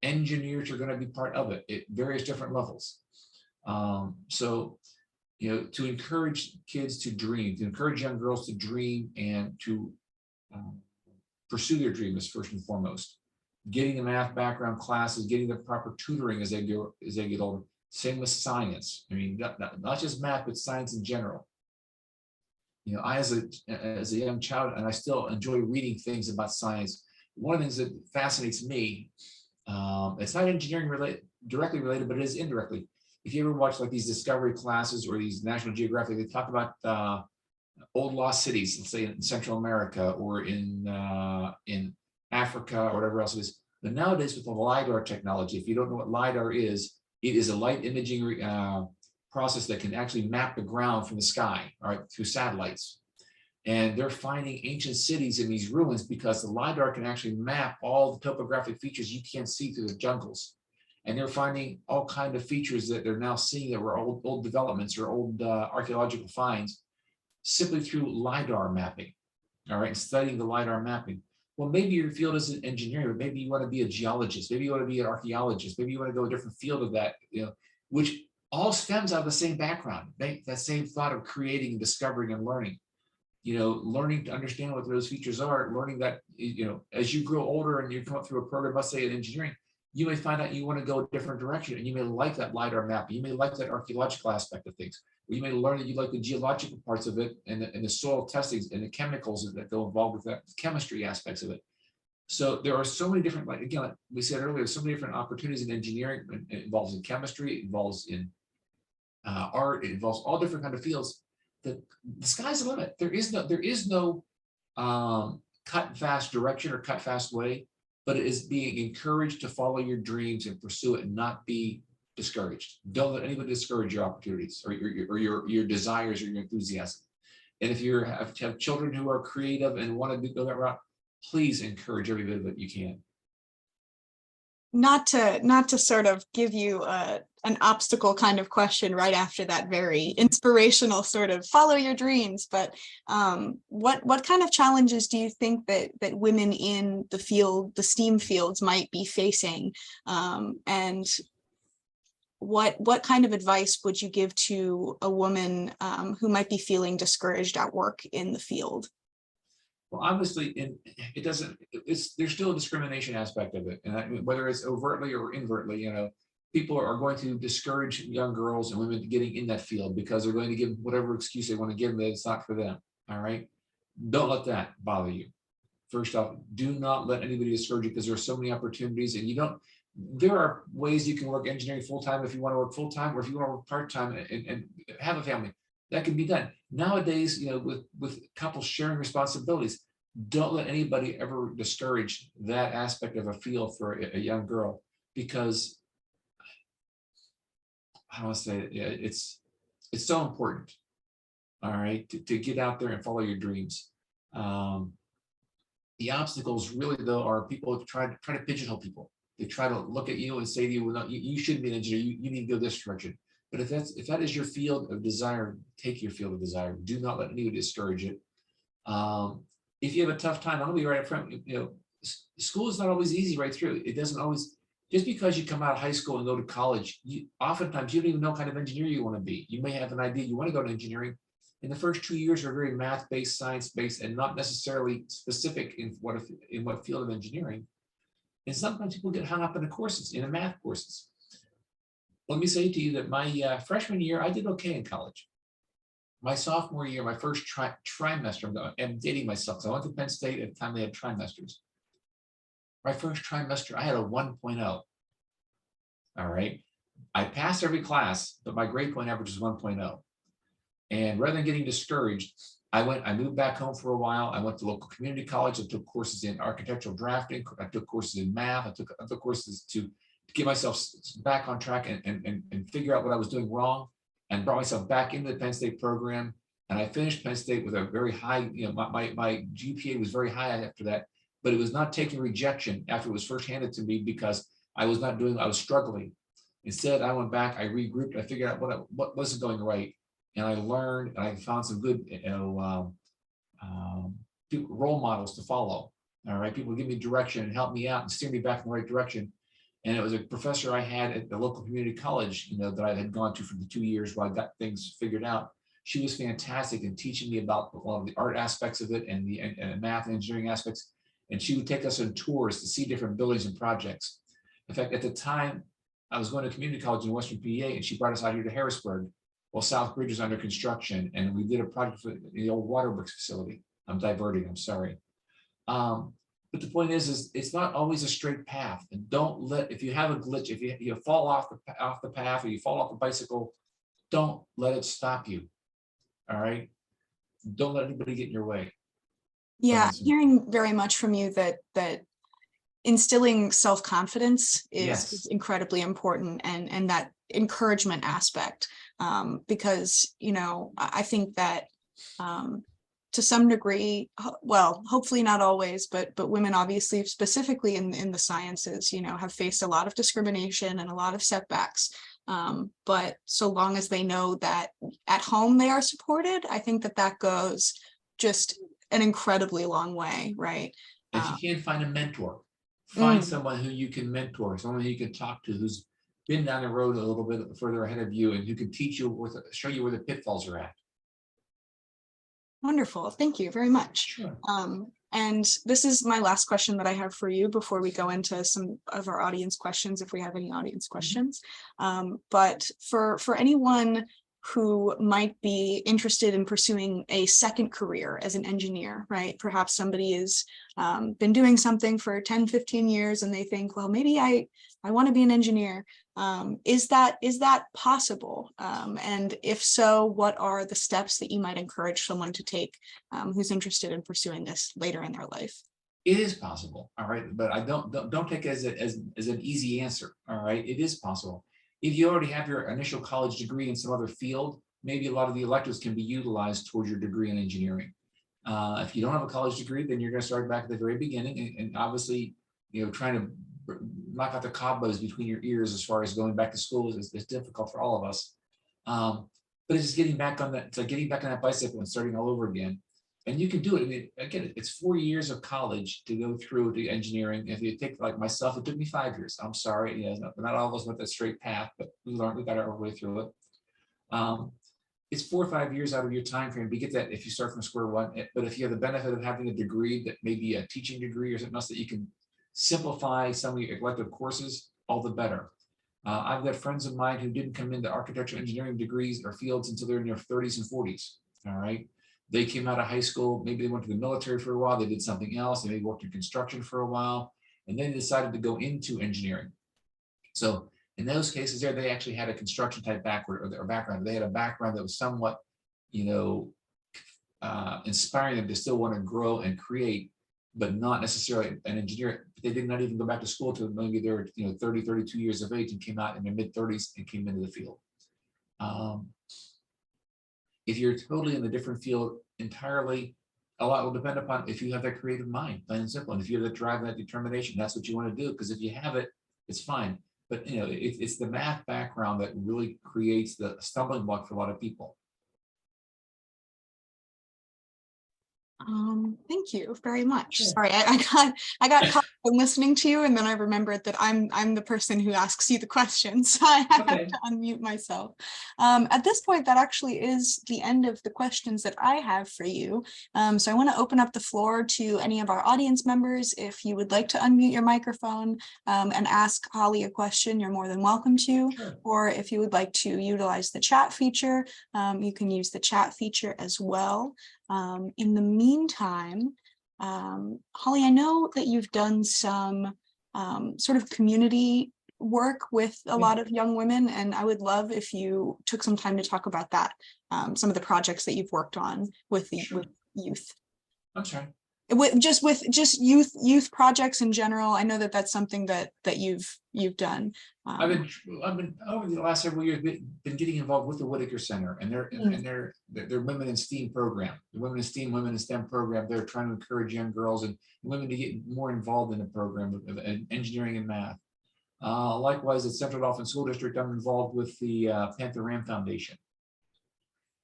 engineers are going to be part of it at various different levels. So, you know, to encourage kids to dream, to encourage young girls to dream and to pursue their dream is first and foremost. Getting the math background classes, getting the proper tutoring as they get older. Same with science. I mean, not just math, but science in general. You know, I as a young child, and I still enjoy reading things about science. One of the things that fascinates me, it's not engineering directly related, but it is indirectly. If you ever watch like these discovery classes or these National Geographic, they talk about old lost cities, let's say in Central America or in Africa or whatever else it is. But nowadays with the LiDAR technology, if you don't know what LiDAR is, it is a light imaging process that can actually map the ground from the sky, all right, through satellites. And they're finding ancient cities in these ruins because the LiDAR can actually map all the topographic features you can't see through the jungles. And they're finding all kinds of features that they're now seeing that were old developments or old archaeological finds simply through LiDAR mapping, all right, and studying the LiDAR mapping. Well, maybe your field isn't engineering, but maybe you want to be a geologist, maybe you want to be an archaeologist, maybe you want to go a different field of that, you know, which all stems out of the same background, that same thought of creating, discovering, and learning. You know, learning to understand what those features are, learning that, you know, as you grow older and you come up through a program, let's say in engineering, you may find out you want to go a different direction, and you may like that LiDAR map, you may like that archaeological aspect of things, or you may learn that you like the geological parts of it and the soil testings and the chemicals that go involved with that, chemistry aspects of it. So there are so many different, like again, like we said earlier, so many different opportunities in engineering. It involves in chemistry, it involves in art, it involves all different kind of fields. The sky's the limit. There is no cut and fast direction or cut fast way, but it is being encouraged to follow your dreams and pursue it and not be discouraged. Don't let anybody discourage your opportunities or your desires or your enthusiasm. And if you have children who are creative and want to go that route, please encourage every bit that you can. Not to sort of give you an obstacle kind of question right after that very inspirational sort of follow your dreams, but what kind of challenges do you think that women in the field, the STEAM fields, might be facing, and what kind of advice would you give to a woman who might be feeling discouraged at work in the field? Well, obviously, there's still a discrimination aspect of it, and whether it's overtly or invertly, you know, people are going to discourage young girls and women getting in that field because they're going to give whatever excuse they want to give them that it's not for them. All right, don't let that bother you. First off, do not let anybody discourage you because there are so many opportunities, and there are ways you can work engineering full-time if you want to work full-time, or if you want to work part-time and have a family. That can be done nowadays, you know, with couples sharing responsibilities. Don't let anybody ever discourage that aspect of a field for a young girl, because I want to say it's so important. All right, to get out there and follow your dreams. The obstacles really though are people try to pigeonhole people. They try to look at you and say to you, well, no, you shouldn't be an engineer. You need to go this direction. But if that is your field of desire, take your field of desire. Do not let anybody discourage it. If you have a tough time, I'm gonna be right up front. You know, school is not always easy right through. It doesn't always. Just because you come out of high school and go to college, oftentimes you don't even know what kind of engineer you want to be. You may have an idea you want to go to engineering. In the first 2 years are very math-based, science-based, and not necessarily specific in what field of engineering. And sometimes people get hung up in the courses, in the math courses. Let me say to you that my freshman year, I did okay in college. My sophomore year, my first trimester, I'm dating myself, so I went to Penn State at the time they had trimesters. My first trimester, I had a 1.0. All right. I passed every class, but my grade point average was 1.0. And rather than getting discouraged, I moved back home for a while. I went to local community college. I took courses in architectural drafting. I took courses in math. I took courses to get myself back on track and figure out what I was doing wrong, and brought myself back into the Penn State program. And I finished Penn State with a very high, you know, my GPA was very high after that, but it was not taking rejection after it was first handed to me because I was struggling. Instead, I went back, I regrouped, I figured out what wasn't going right. And I learned, and I found some good, role models to follow. All right, people give me direction and help me out and steer me back in the right direction. And it was a professor I had at the local community college, that I had gone to for the 2 years while I got things figured out. She was fantastic in teaching me about a lot of the art aspects of it and the math and engineering aspects. And she would take us on tours to see different buildings and projects. In fact, at the time, I was going to community college in Western PA, and she brought us out here to Harrisburg. Well, South Bridge is under construction, and we did a project for the old Waterworks facility. I'm diverting, I'm sorry. But the point is it's not always a straight path. And don't let, if you have a glitch, if you fall off the path or you fall off the bicycle, don't let it stop you. All right. Don't let anybody get in your way. Yeah, I'm hearing very much from you that instilling self-confidence is incredibly important, and that encouragement aspect, because, I think that to some degree, well, hopefully not always, but women obviously, specifically in the sciences, have faced a lot of discrimination and a lot of setbacks. But so long as they know that at home they are supported, I think that goes just an incredibly long way, right? If you can't find a mentor, find someone who you can mentor, someone who you can talk to, who's been down the road a little bit further ahead of you, and who can teach you, show you where the pitfalls are at. Wonderful. Thank you very much. Sure. And this is my last question that I have for you before we go into some of our audience questions, if we have any audience questions. But for anyone who might be interested in pursuing a second career as an engineer, right? Perhaps somebody has been doing something for 10, 15 years and they think, well, maybe I want to be an engineer. Is that possible? And if so, what are the steps that you might encourage someone to take who's interested in pursuing this later in their life? It is possible, all right, but I don't take it as an easy answer, all right? It is possible. If you already have your initial college degree in some other field, maybe a lot of the electives can be utilized towards your degree in engineering. If you don't have a college degree, then you're going to start back at the very beginning, and obviously, trying to knock out the cobwebs between your ears as far as going back to school is difficult for all of us. But it's just getting back on that, getting back on that bicycle and starting all over again. And you can do it. I mean, again, it's 4 years of college to go through to engineering. If you take, like myself, it took me 5 years. I'm sorry, not all of us went that straight path, but we got our way through it. It's 4 or 5 years out of your time frame to get that if you start from square one. But if you have the benefit of having a degree that may be a teaching degree or something else that you can simplify some of your elective courses, all the better. I've got friends of mine who didn't come into architecture engineering degrees or fields until they're in their 30s and 40s. All right. They came out of high school, maybe they went to the military for a while, they did something else, they maybe worked in construction for a while, and then decided to go into engineering. So in those cases there, they actually had a construction type background. They had a background that was somewhat, inspiring them to still want to grow and create, but not necessarily an engineer. They did not even go back to school till maybe they were 30, 32 years of age and came out in their mid-30s and came into the field. If you're totally in a different field entirely, a lot will depend upon if you have that creative mind, plain and simple. And if you have that drive, that determination, that's what you want to do. Because if you have it, it's fine. But it's the math background that really creates the stumbling block for a lot of people. Thank you very much. Sure. Sorry, I got caught in listening to you, and then I remembered that I'm the person who asks you the questions, so I have to unmute myself. At this point, that actually is the end of the questions that I have for you. So I want to open up the floor to any of our audience members. If you would like to unmute your microphone and ask Holly a question, you're more than welcome to. Sure. Or if you would like to utilize the chat feature, you can use the chat feature as well. In the meantime, Holly, I know that you've done some sort of community work with a lot of young women, and I would love if you took some time to talk about that, some of the projects that you've worked on with the with youth. I'm sorry. With youth projects in general. I know that that's something that you've done. I've been over the last several years been getting involved with the Whitaker Center and their Women in STEAM program, the Women in STEAM, Women in STEM program. They're trying to encourage young girls and women to get more involved in the program of engineering and math. Likewise, at Central Dauphin School District, I'm involved with the Panther Ram Foundation.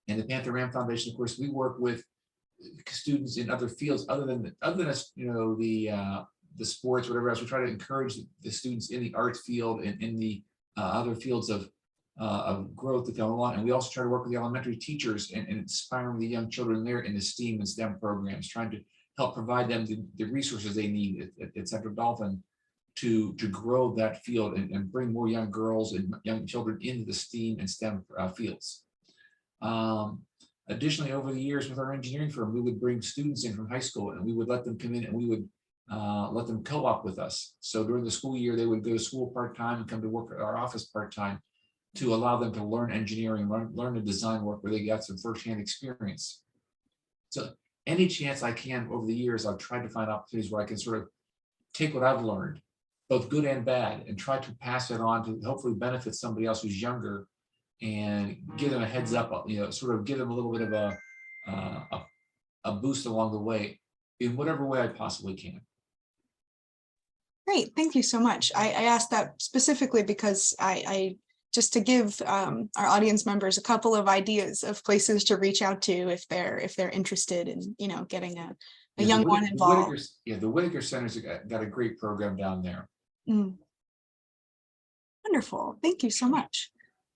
And the Panther Ram Foundation, of course, we work with students in other fields other than us, the sports, whatever else. We try to encourage the students in the arts field and in the other fields of growth that come along. And we also try to work with the elementary teachers and inspiring the young children there in the STEAM and STEM programs, trying to help provide them the resources they need at Central Dauphin to grow that field and bring more young girls and young children into the STEAM and STEM fields. Additionally, over the years with our engineering firm, we would bring students in from high school and we would let them come in and we would let them co-op with us. So during the school year, they would go to school part-time and come to work at our office part-time to allow them to learn engineering, learn the design work where they got some firsthand experience. So any chance I can over the years, I've tried to find opportunities where I can sort of take what I've learned, both good and bad, and try to pass it on to hopefully benefit somebody else who's younger and give them a heads up, sort of give them a little bit of a boost along the way in whatever way I possibly can. Great, thank you so much. I asked that specifically because I just to give our audience members a couple of ideas of places to reach out to if they're interested in getting a young one involved. The Whitaker Center's got a great program down there. Wonderful, thank you so much.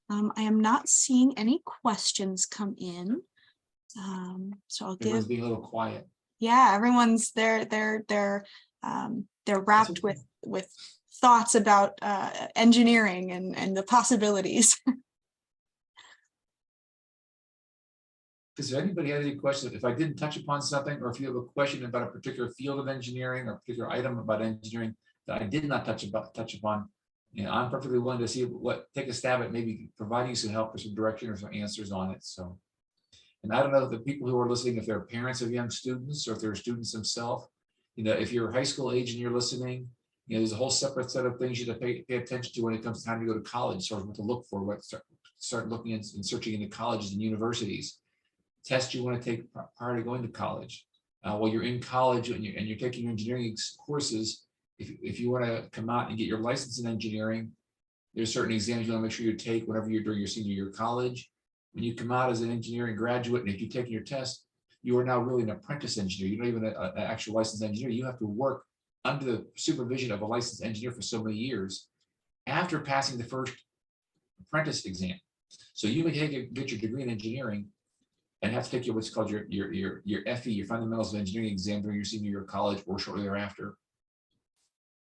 I am not seeing any questions come in, so I'll Everyone's being a little quiet. Yeah, everyone's they're wrapped with thoughts about engineering and the possibilities. If anybody has any questions, if I didn't touch upon something, or if you have a question about a particular field of engineering or a particular item about engineering that I did not touch upon, I'm perfectly willing to see take a stab at maybe providing you some help or some direction or some answers on it. So, and I don't know if the people who are listening, if they're parents of young students or if they're students themselves, if you're high school age and you're listening, there's a whole separate set of things you have to pay attention to when it comes to time to go to college, sort of what to look for, start looking and searching into colleges and universities. Tests you want to take prior to going to college. While you're in college and you're taking engineering courses, if you want to come out and get your license in engineering, there's certain exams you want to make sure you take whenever you're doing your senior year of college. When you come out as an engineering graduate, and if you've taken your test, you are now really an apprentice engineer. You're not even an actual licensed engineer. You have to work under the supervision of a licensed engineer for so many years after passing the first apprentice exam. So you may get your degree in engineering and have to take what's called your FE, your Fundamentals of Engineering exam during your senior year of college or shortly thereafter.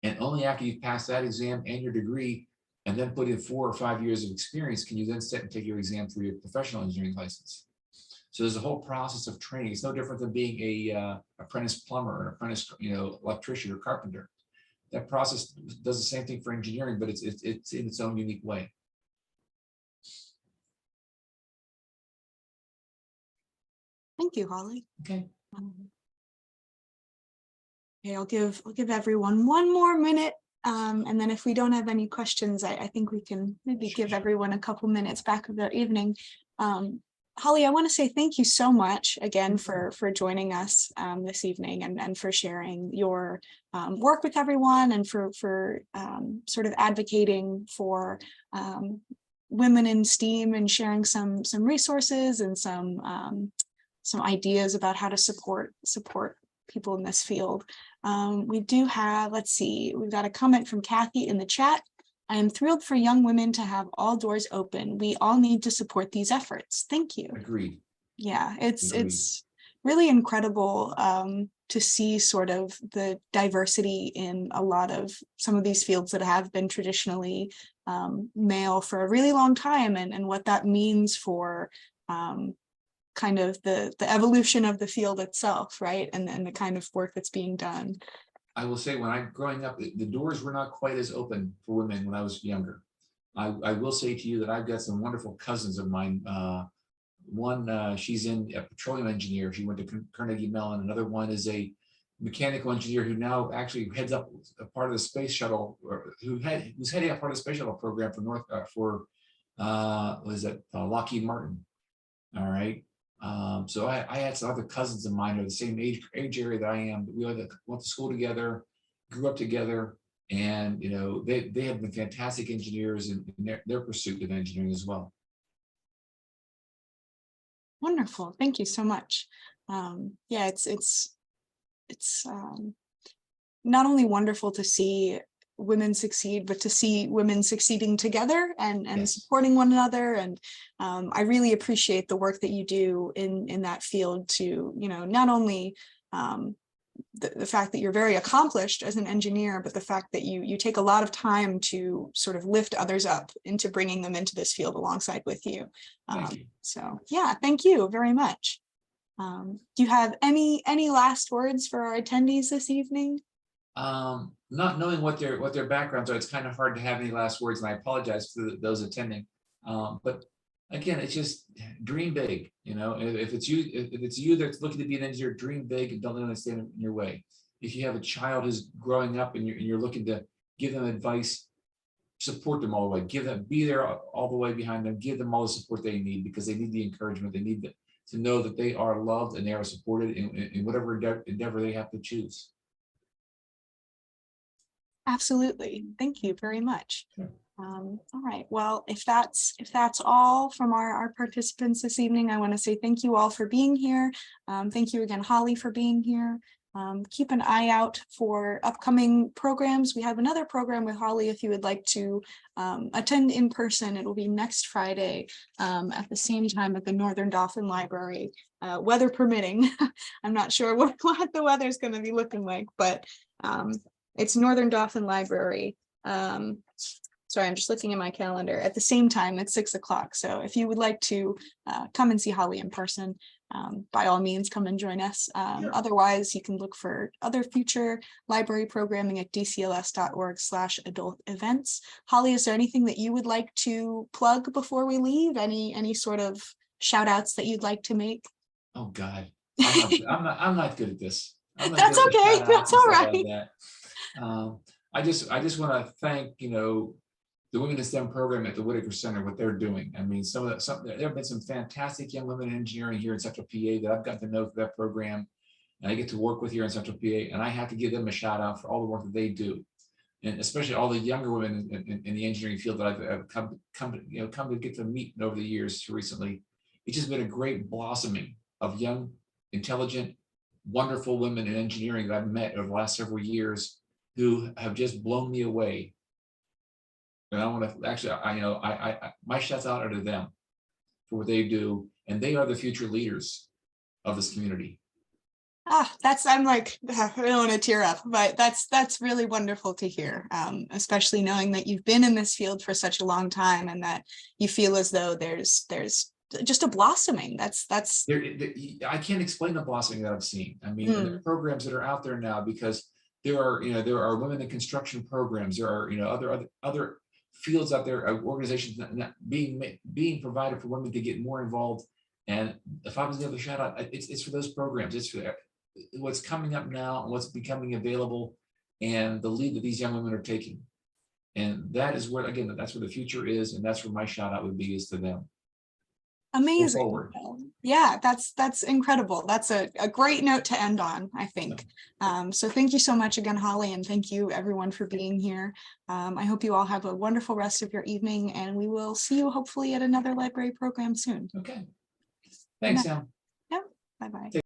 And only after you've passed that exam and your degree and then put in 4 or 5 years of experience can you then sit and take your exam for your professional engineering license. So there's a whole process of training. It's no different than being a apprentice plumber or an apprentice electrician or carpenter. That process does the same thing for engineering, but it's in its own unique way. Thank you, Holly. Okay. Okay, I'll give everyone one more minute, and then if we don't have any questions, I think we can maybe give everyone a couple minutes back of their evening. Holly, I want to say thank you so much again for joining us this evening and for sharing your work with everyone and for sort of advocating for women in STEAM and sharing some resources and some ideas about how to support people in this field. We do have, let's see, we've got a comment from Kathy in the chat. I am thrilled for young women to have all doors open. We all need to support these efforts. Thank you. Agreed. Yeah, it's really incredible to see sort of the diversity in a lot of some of these fields that have been traditionally male for a really long time, and what that means for kind of the evolution of the field itself, right? And the kind of work that's being done. I will say when I'm growing up, the doors were not quite as open for women when I was younger. I will say to you that I've got some wonderful cousins of mine. One, she's a petroleum engineer. She went to Carnegie Mellon. Another one is a mechanical engineer who now actually heads up a part of the space shuttle, or who's heading up part of the space shuttle program for Lockheed Martin. All right. So I had some other cousins of mine who are the same age area that I am. We all went to school together, grew up together, And, they have been fantastic engineers in their pursuit of engineering as well. Wonderful. Thank you so much. Yeah, it's not only wonderful to see women succeed, but to see women succeeding together and Yes. supporting one another. And I really appreciate the work that you do in that field to, not only the fact that you're very accomplished as an engineer, but the fact that you take a lot of time to sort of lift others up into bringing them into this field alongside with you. Thank you. So yeah, thank you very much. Do you have any last words for our attendees this evening? Not knowing what their backgrounds are, it's kind of hard to have any last words, and I apologize to those attending. But again, it's just dream big. If it's you that's looking to be an engineer, dream big and don't let anyone stand in your way. If you have a child who's growing up and you're looking to give them advice, support them all the way. Be there all the way behind them. Give them all the support they need, because they need the encouragement. They need to know that they are loved and they are supported in whatever endeavor they have to choose. Absolutely. Thank you very much. Sure. All right. Well, if that's all from our participants this evening, I want to say thank you all for being here. Thank you again, Holly, for being here. Keep an eye out for upcoming programs. We have another program with Holly if you would like to attend in person. It will be next Friday at the same time at the Northern Dauphin Library, weather permitting. I'm not sure what the weather is going to be looking like, but it's Northern Dauphin Library. Sorry, I'm just looking at my calendar. At the same time, it's 6 o'clock. So if you would like to come and see Holly in person, by all means, come and join us. Sure. Otherwise, you can look for other future library programming at dcls.org/adult events. Holly, is there anything that you would like to plug before we leave? Any sort of shout outs that you'd like to make? Oh God, I'm not good at this. That's okay. That's all right. I just want to thank the Women in STEM program at the Whitaker Center, what they're doing. I mean, there have been some fantastic young women in engineering here in Central PA that I've gotten to know through that program, and I get to work with here in Central PA, and I have to give them a shout out for all the work that they do, and especially all the younger women in the engineering field that I've come to get to meet over the years recently. It's just been a great blossoming of young, intelligent, wonderful women in engineering that I've met over the last several years who have just blown me away. And I want to actually, my shout out are to them for what they do, and they are the future leaders of this community. I'm like, I don't want to tear up, but that's really wonderful to hear, especially knowing that you've been in this field for such a long time and that you feel as though there's just a blossoming. That's I can't explain the blossoming that I've seen. I mean, the programs that are out there now, because there are women in construction programs. There are other fields out there, organizations that being provided for women to get more involved. And if I was able to shout out, it's for those programs. It's for what's coming up now and what's becoming available, and the lead that these young women are taking. And that is where, again, that's where the future is, and that's where my shout out would be, is to them. Amazing. Yeah, that's incredible. That's a great note to end on, I think. So thank you so much again, Holly, and thank you everyone for being here. I hope you all have a wonderful rest of your evening, and we will see you hopefully at another library program soon. Okay. Thanks, Sam. Yep. Bye-bye.